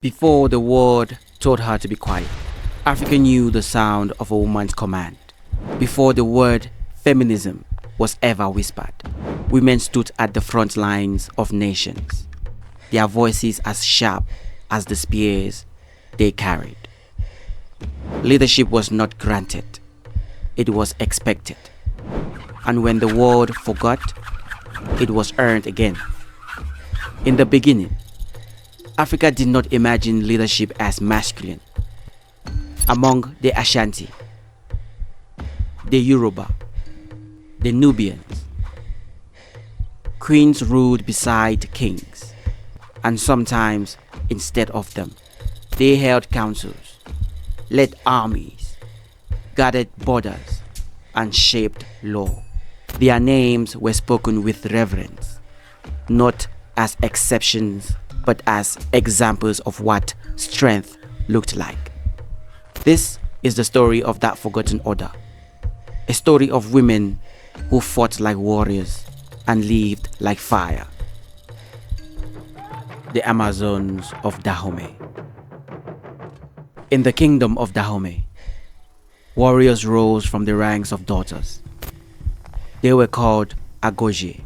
Before the world told her to be quiet, Africa knew the sound of a woman's command. Before the word feminism was ever whispered, women stood at the front lines of nations, their voices as sharp as the spears they carried. Leadership was not granted, it was expected. And when the world forgot, it was earned again. In the beginning, Africa did not imagine leadership as masculine. Among the Ashanti, the Yoruba, the Nubians, queens ruled beside kings, and sometimes instead of them. They held councils, led armies, guarded borders, and shaped law. Their names were spoken with reverence, not as exceptions, but as examples of what strength looked like. This is the story of that forgotten order, a story of women who fought like warriors and lived like fire. The Amazons of Dahomey. In the kingdom of Dahomey, warriors rose from the ranks of daughters. They were called Agoje,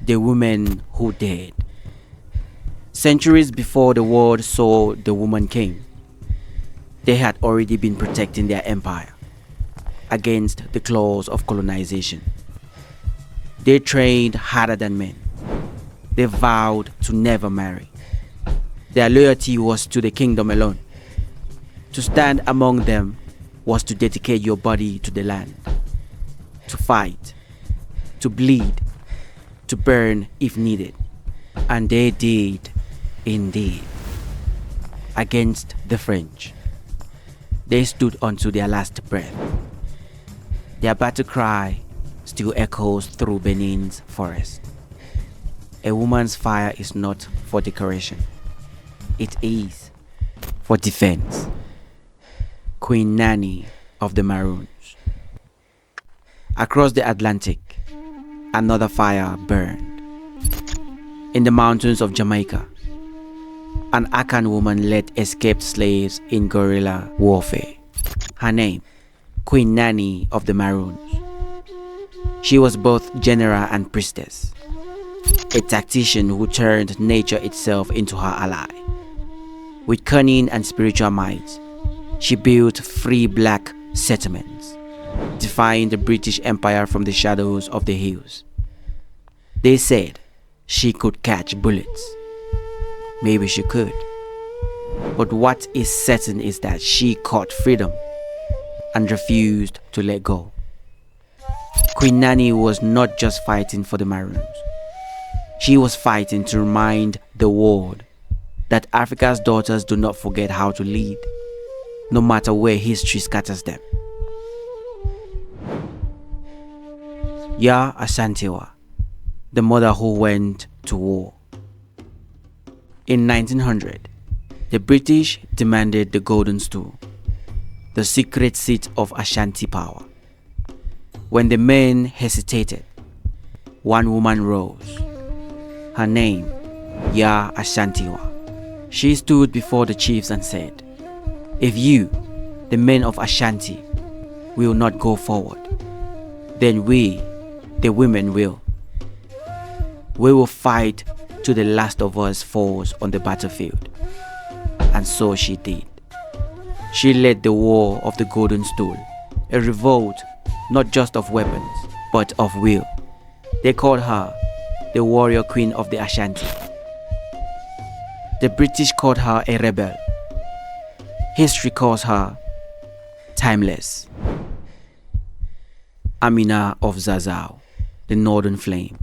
the women who dared. Centuries before the world saw the woman king, they had already been protecting their empire against the claws of colonization. They trained harder than men. They vowed to never marry. Their loyalty was to the kingdom alone. To stand among them was to dedicate your body to the land, to fight, to bleed, to burn if needed. And they did indeed. Against the French, they stood unto their last breath. Their battle cry still echoes through Benin's forest. A woman's fire is not for decoration. It is for defense. Queen Nanny of the Maroons. Across the Atlantic, another fire burned. In the mountains of Jamaica, an Akan woman led escaped slaves in guerrilla warfare. Her name, Queen Nanny of the Maroons. She was both general and priestess, a tactician who turned nature itself into her ally. With cunning and spiritual might, she built free black settlements, defying the British Empire from the shadows of the hills. They said she could catch bullets. Maybe she could. But what is certain is that she caught freedom and refused to let go. Queen Nanny was not just fighting for the Maroons. She was fighting to remind the world that Africa's daughters do not forget how to lead, no matter where history scatters them. Yaa Asantewaa, the mother who went to war. In 1900, the British demanded the Golden Stool, the secret seat of Ashanti power. When the men hesitated, one woman rose. Her name, Yaa Asantewaa. She stood before the chiefs and said, "If you, the men of Ashanti, will not go forward, then we, the women, will. We will fight till the last of us falls on the battlefield." And so she did. She led the war of the Golden Stool, a revolt not just of weapons, but of will. They called her the warrior queen of the Ashanti. The British called her a rebel. History calls her timeless. Amina of Zazzau, the Northern Flame.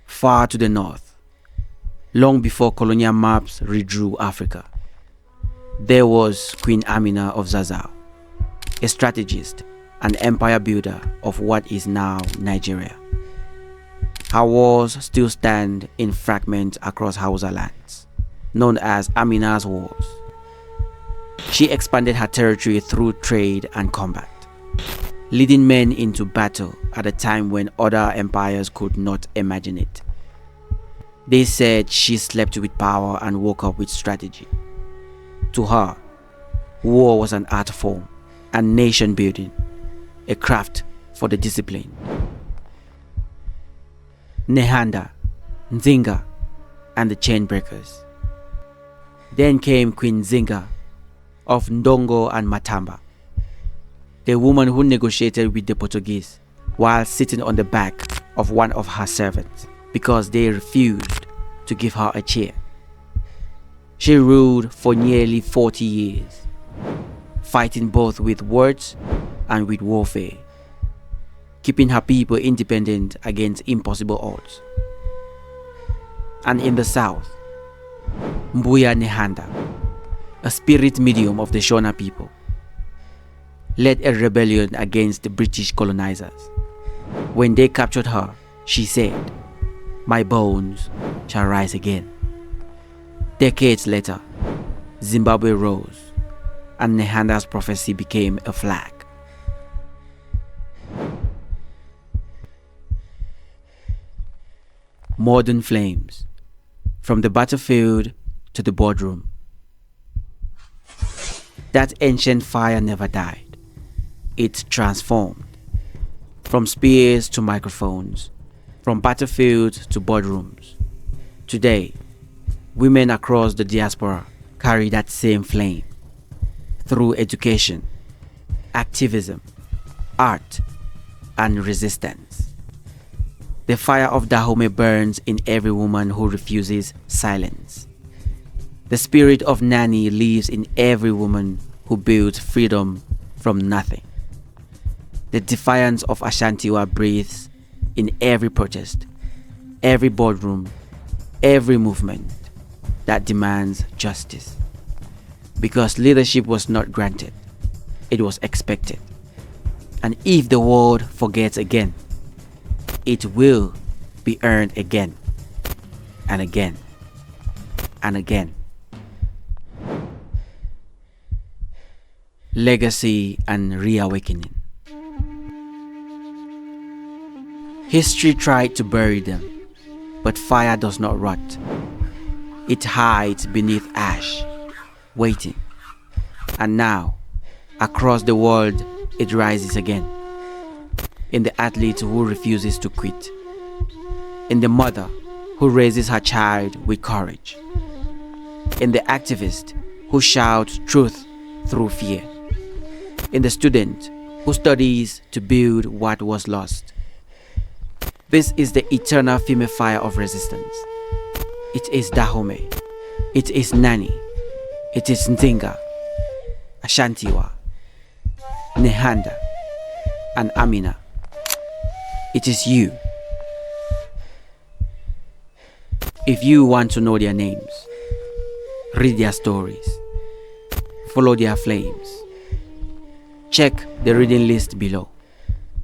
Far to the north, long before colonial maps redrew Africa, there was Queen Amina of Zazzau, a strategist and empire builder of what is now Nigeria. Her walls still stand in fragments across Hausa lands, known as Amina's Walls. She expanded her territory through trade and combat, leading men into battle at a time when other empires could not imagine it. They said she slept with power and woke up with strategy. To her, war was an art form and nation building, a craft for the disciplined. Nehanda, Nzinga, and the chain breakers. Then came Queen Nzinga of Ndongo and Matamba, the woman who negotiated with the Portuguese while sitting on the back of one of her servants because they refused to give her a chair. She ruled for nearly 40 years, fighting both with words and with warfare, keeping her people independent against impossible odds. And in the south, Mbuya Nehanda, a spirit medium of the Shona people, led a rebellion against the British colonizers. When they captured her, she said, "My bones shall rise again." Decades later, Zimbabwe rose, and Nehanda's prophecy became a flag. Modern flames, from the battlefield to the boardroom. That ancient fire never died. It transformed. From spears to microphones, from battlefields to boardrooms. Today, women across the diaspora carry that same flame through education, activism, art, and resistance. The fire of Dahomey burns in every woman who refuses silence. The spirit of Nanny lives in every woman who builds freedom from nothing. The defiance of Asantewaa breathes in every protest, every boardroom, every movement that demands justice. Because leadership was not granted, it was expected. And if the world forgets again, it will be earned again and again and again. Legacy and Reawakening. History tried to bury them, but fire does not rot. It hides beneath ash, waiting. And now, across the world, it rises again. In the athlete who refuses to quit. In the mother who raises her child with courage. In the activist who shouts truth through fear. In the student who studies to build what was lost. This is the eternal female fire of resistance. It is Dahomey. It is Nanny. It is Nzinga, Asantewaa, Nehanda, and Amina. It is you. If you want to know their names, read their stories, follow their flames, check the reading list below.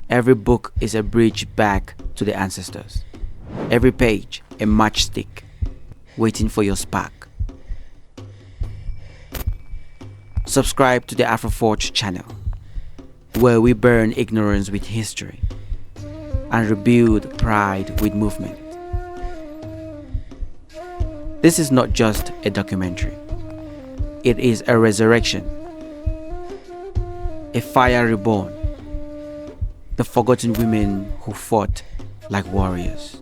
Every book is a bridge back to the ancestors. Every page a matchstick waiting for your spark. Subscribe to the Afro-Forge channel, where we burn ignorance with history and rebuild pride with movement. This is not just a documentary. It is a resurrection, a fire reborn, the forgotten women who fought like warriors.